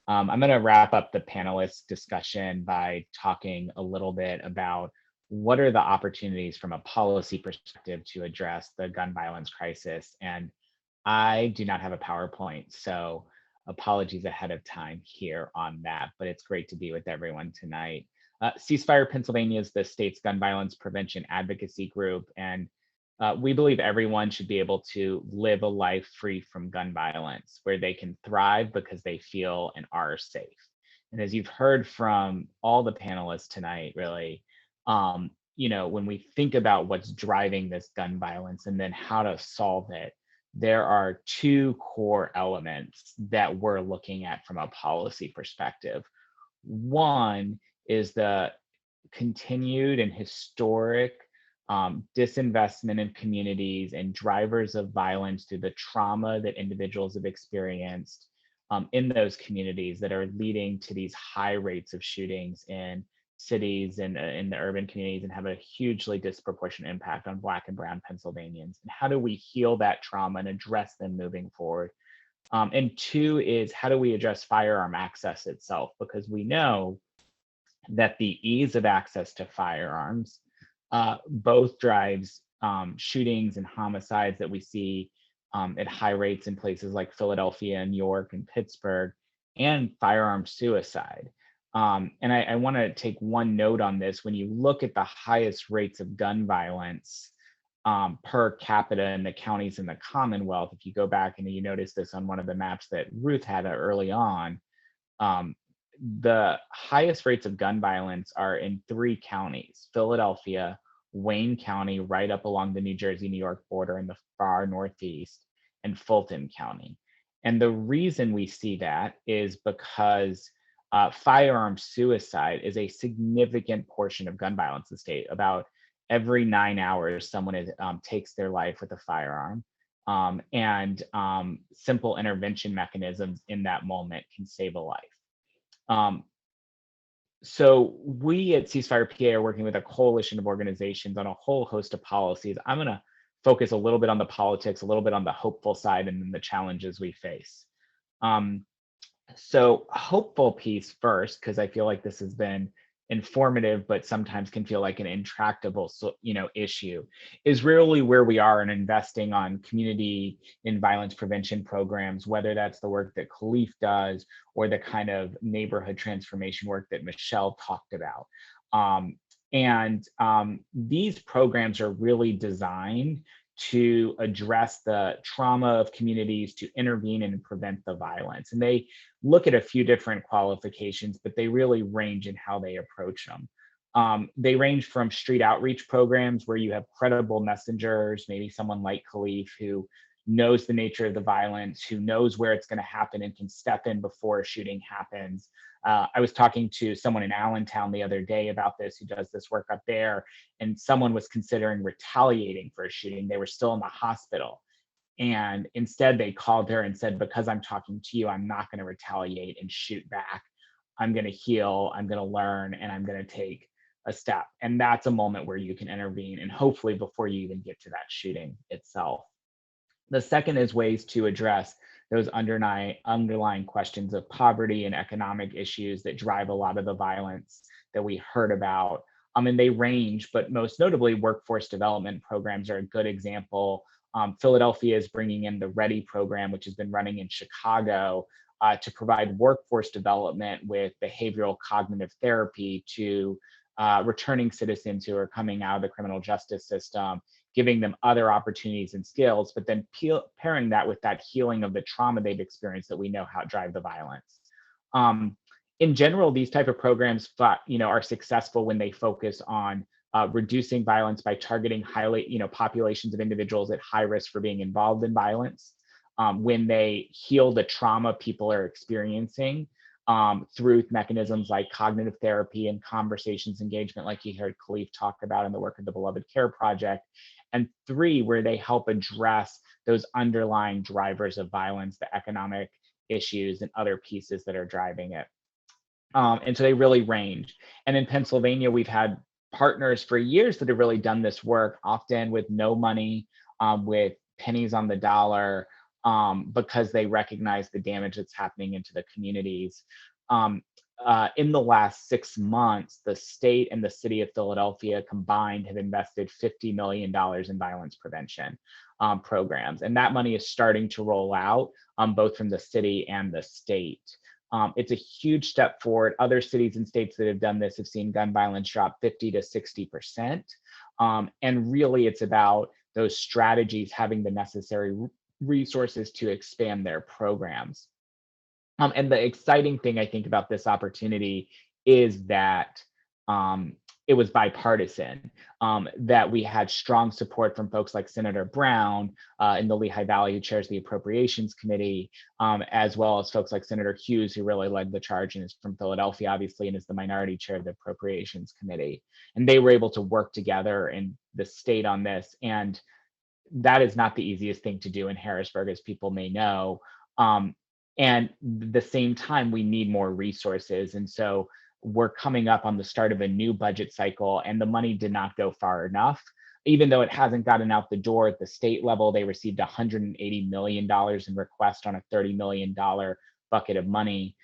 I'm going to wrap up the panelist discussion by talking a little bit about what are the opportunities from a policy perspective to address the gun violence crisis. And I do not have a PowerPoint, so apologies ahead of time here on that, but it's great to be with everyone tonight. Ceasefire Pennsylvania is the state's gun violence prevention advocacy group, and we believe everyone should be able to live a life free from gun violence, where they can thrive because they feel and are safe. And as you've heard from all the panelists tonight, really, when we think about what's driving this gun violence and then how to solve it, there are two core elements that we're looking at from a policy perspective. One is the continued and historic disinvestment in communities and drivers of violence through the trauma that individuals have experienced in those communities that are leading to these high rates of shootings in cities and in the urban communities, and have a hugely disproportionate impact on Black and Brown Pennsylvanians. And how do we heal that trauma and address them moving forward? And two is, how do we address firearm access itself? Because we know that the ease of access to firearms both drives shootings and homicides that we see at high rates in places like Philadelphia, New York, and Pittsburgh, and firearm suicide. And I want to take one note on this. When you look at the highest rates of gun violence per capita in the counties in the Commonwealth, if you go back and you notice this on one of the maps that Ruth had early on, the highest rates of gun violence are in three counties: Philadelphia, Wayne County, right up along the New Jersey-New York border in the far northeast, and Fulton County. And the reason we see that is because firearm suicide is a significant portion of gun violence in the state. About every 9 hours, someone takes their life with a firearm. And simple intervention mechanisms in that moment can save a life. So we at CeaseFirePA are working with a coalition of organizations on a whole host of policies. I'm going to focus a little bit on the politics, a little bit on the hopeful side, and then the challenges we face. So hopeful piece first, because I feel like this has been informative, but sometimes can feel like an intractable, issue, is really where we are in investing on community and violence prevention programs, whether that's the work that Khalif does or the kind of neighborhood transformation work that Michelle talked about. These programs are really designed to address the trauma of communities, to intervene and prevent the violence. And they look at a few different qualifications, but they really range in how they approach them. They range from street outreach programs where you have credible messengers, maybe someone like Khalif, who knows the nature of the violence, who knows where it's going to happen and can step in before a shooting happens. I was talking to someone in Allentown the other day about this, who does this work up there, and someone was considering retaliating for a shooting. They were still in the hospital. And instead they called her and said, because I'm talking to you, I'm not going to retaliate and shoot back. I'm going to heal, I'm going to learn, and I'm going to take a step. And that's a moment where you can intervene, and hopefully before you even get to that shooting itself. The second is ways to address those underlying questions of poverty and economic issues that drive a lot of the violence that we heard about. And they range, but most notably, workforce development programs are a good example. Philadelphia is bringing in the READY program, which has been running in Chicago, to provide workforce development with behavioral cognitive therapy to returning citizens who are coming out of the criminal justice system, giving them other opportunities and skills, but then pairing that with that healing of the trauma they've experienced that we know how to drive the violence. In general, these type of programs, are successful when they focus on reducing violence by targeting populations of individuals at high risk for being involved in violence. When they heal the trauma people are experiencing through mechanisms like cognitive therapy and conversations engagement, like you heard Khalif talk about in the work of the Beloved Care Project. And three, where they help address those underlying drivers of violence, the economic issues and other pieces that are driving it. And so they really range. And in Pennsylvania, we've had partners for years that have really done this work, often with no money, with pennies on the dollar, because they recognize the damage that's happening into the communities. Um, in the last 6 months, the state and the city of Philadelphia combined have invested $50 million in violence prevention programs. And that money is starting to roll out both from the city and the state. It's a huge step forward. Other cities and states that have done this have seen gun violence drop 50 to 60%. And really, it's about those strategies having the necessary resources to expand their programs. And the exciting thing I think about this opportunity is that it was bipartisan, that we had strong support from folks like Senator Brown in the Lehigh Valley, who chairs the Appropriations Committee, as well as folks like Senator Hughes, who really led the charge and is from Philadelphia, obviously, and is the minority chair of the Appropriations Committee. And they were able to work together in the state on this. And that is not the easiest thing to do in Harrisburg, as people may know. And at the same time, we need more resources. And so we're coming up on the start of a new budget cycle, and the money did not go far enough. Even though it hasn't gotten out the door at the state level, they received $180 million in request on a $30 million bucket of money.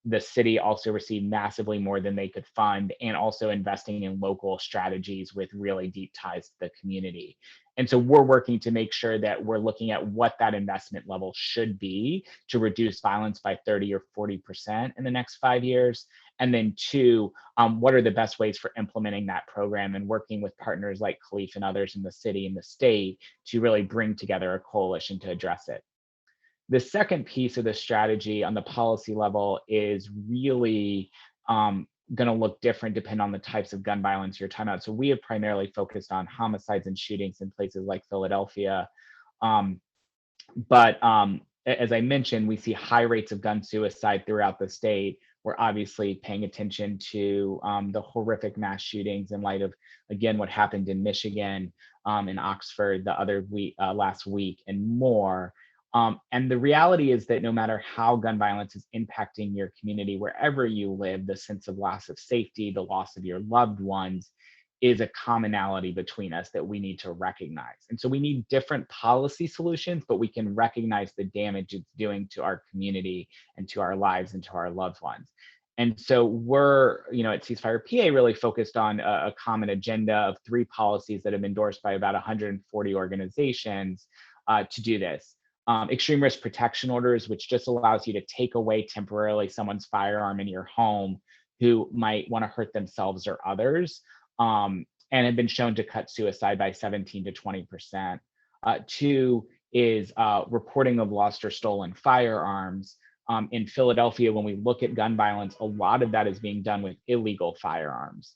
The city also received massively more than they could fund, and also investing in local strategies with really deep ties to the community. And so we're working to make sure that we're looking at what that investment level should be to reduce violence by 30 or 40% in the next 5 years. And then two, what are the best ways for implementing that program, and working with partners like Khalif and others in the city and the state to really bring together a coalition to address it. The second piece of the strategy on the policy level is really going to look different depending on the types of gun violence you're talking about. So we have primarily focused on homicides and shootings in places like Philadelphia. But as I mentioned, we see high rates of gun suicide throughout the state. We're obviously paying attention to the horrific mass shootings in light of, again, what happened in Michigan, in Oxford the other week, last week, and more. And the reality is that no matter how gun violence is impacting your community, wherever you live, the sense of loss of safety, the loss of your loved ones, is a commonality between us that we need to recognize. And so we need different policy solutions, but we can recognize the damage it's doing to our community and to our lives and to our loved ones. And so we're, at CeaseFirePA really focused on a common agenda of 3 policies that have been endorsed by about 140 organizations to do this. Extreme risk protection orders, which just allows you to take away temporarily someone's firearm in your home who might want to hurt themselves or others, and have been shown to cut suicide by 17 to 20%. 2 is reporting of lost or stolen firearms. In Philadelphia, when we look at gun violence, a lot of that is being done with illegal firearms.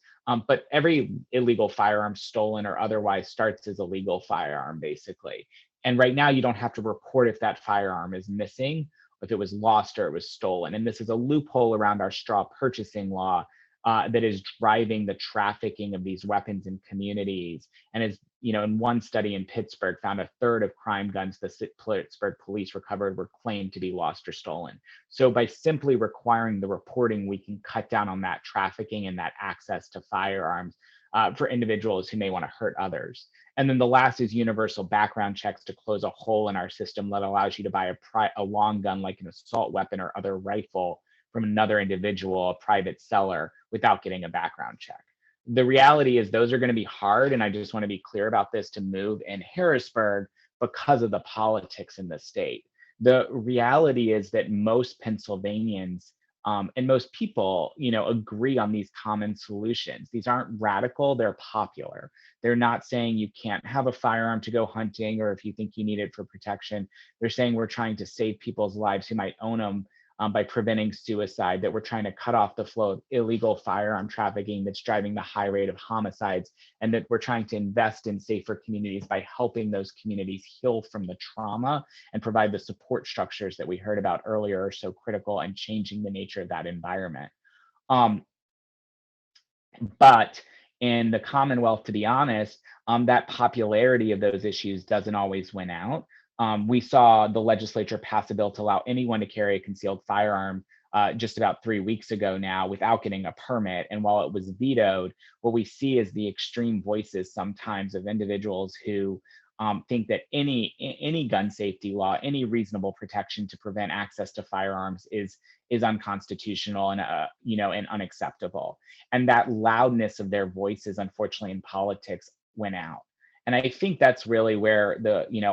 But every illegal firearm, stolen or otherwise, starts as a legal firearm, basically. And right now, you don't have to report if that firearm is missing, if it was lost or it was stolen. And this is a loophole around our straw purchasing law that is driving the trafficking of these weapons in communities. And is, in one study in Pittsburgh, found a third of crime guns the Pittsburgh police recovered were claimed to be lost or stolen. So by simply requiring the reporting, we can cut down on that trafficking and that access to firearms for individuals who may want to hurt others. And then the last is universal background checks to close a hole in our system that allows you to buy a long gun like an assault weapon or other rifle from another individual, a private seller, without getting a background check. The reality is those are going to be hard, and I just want to be clear about this, to move in Harrisburg because of the politics in the state. The reality is that most Pennsylvanians and most people, agree on these common solutions. These aren't radical, they're popular. They're not saying you can't have a firearm to go hunting, or if you think you need it for protection. They're saying we're trying to save people's lives who might own them by preventing suicide, that we're trying to cut off the flow of illegal firearm trafficking that's driving the high rate of homicides, and that we're trying to invest in safer communities by helping those communities heal from the trauma and provide the support structures that we heard about earlier are so critical in changing the nature of that environment. But in the Commonwealth, to be honest, that popularity of those issues doesn't always win out. We saw the legislature pass a bill to allow anyone to carry a concealed firearm just about 3 weeks ago now without getting a permit. And while it was vetoed, what we see is the extreme voices sometimes of individuals who think that any gun safety law, any reasonable protection to prevent access to firearms is unconstitutional and and unacceptable. And that loudness of their voices, unfortunately, in politics went out. And I think that's really where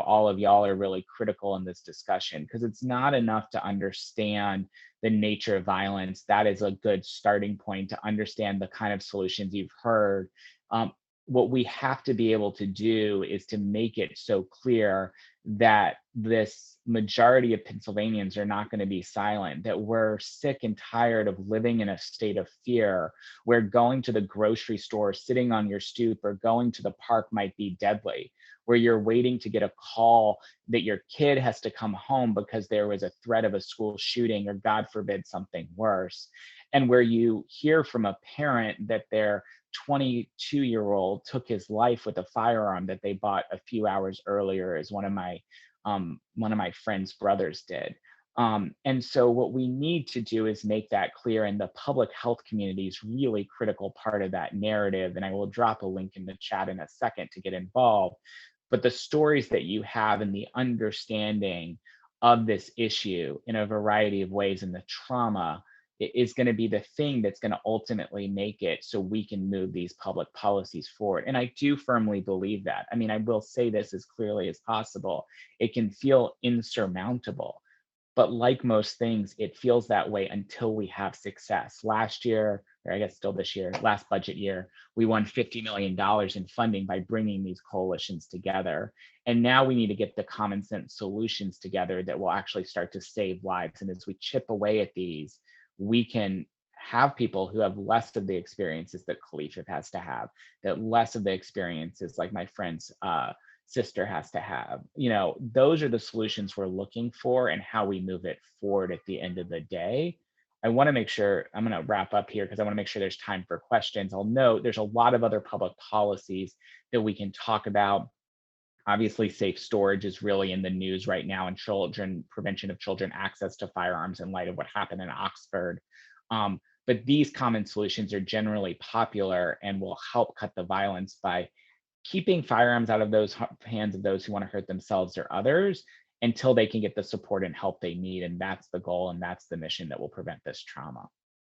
all of y'all are really critical in this discussion, because it's not enough to understand the nature of violence. That is a good starting point to understand the kind of solutions you've heard. Um, what we have to be able to do is to make it so clear that this majority of Pennsylvanians are not going to be silent, that we're sick and tired of living in a state of fear where going to the grocery store, sitting on your stoop, or going to the park might be deadly, where you're waiting to get a call that your kid has to come home because there was a threat of a school shooting or, God forbid, something worse. And where you hear from a parent that their 22-year-old took his life with a firearm that they bought a few hours earlier, as one of my friend's brothers did. And so what we need to do is make that clear, and the public health community is really critical part of that narrative. And I will drop a link in the chat in a second to get involved. But the stories that you have and the understanding of this issue in a variety of ways, and the trauma is going to be the thing that's going to ultimately make it so we can move these public policies forward. And I do firmly believe that. I mean, I will say this as clearly as possible. It can feel insurmountable, but like most things, it feels that way until we have success. Last year, or I guess still this year, last budget year, we won $50 million in funding by bringing these coalitions together. And now we need to get the common sense solutions together that will actually start to save lives. And as we chip away at these, we can have people who have less of the experiences that Khalifa has to have, that less of the experiences like my friend's sister has to have. Those are the solutions we're looking for, and how we move it forward at the end of the day. I want to make sure, I'm going to wrap up here because I want to make sure there's time for questions. I'll note there's a lot of other public policies that we can talk about. Obviously, safe storage is really in the news right now, and prevention of children access to firearms in light of what happened in Oxford. But these common solutions are generally popular and will help cut the violence by keeping firearms out of those hands of those who want to hurt themselves or others until they can get the support and help they need. And that's the goal, and that's the mission that will prevent this trauma.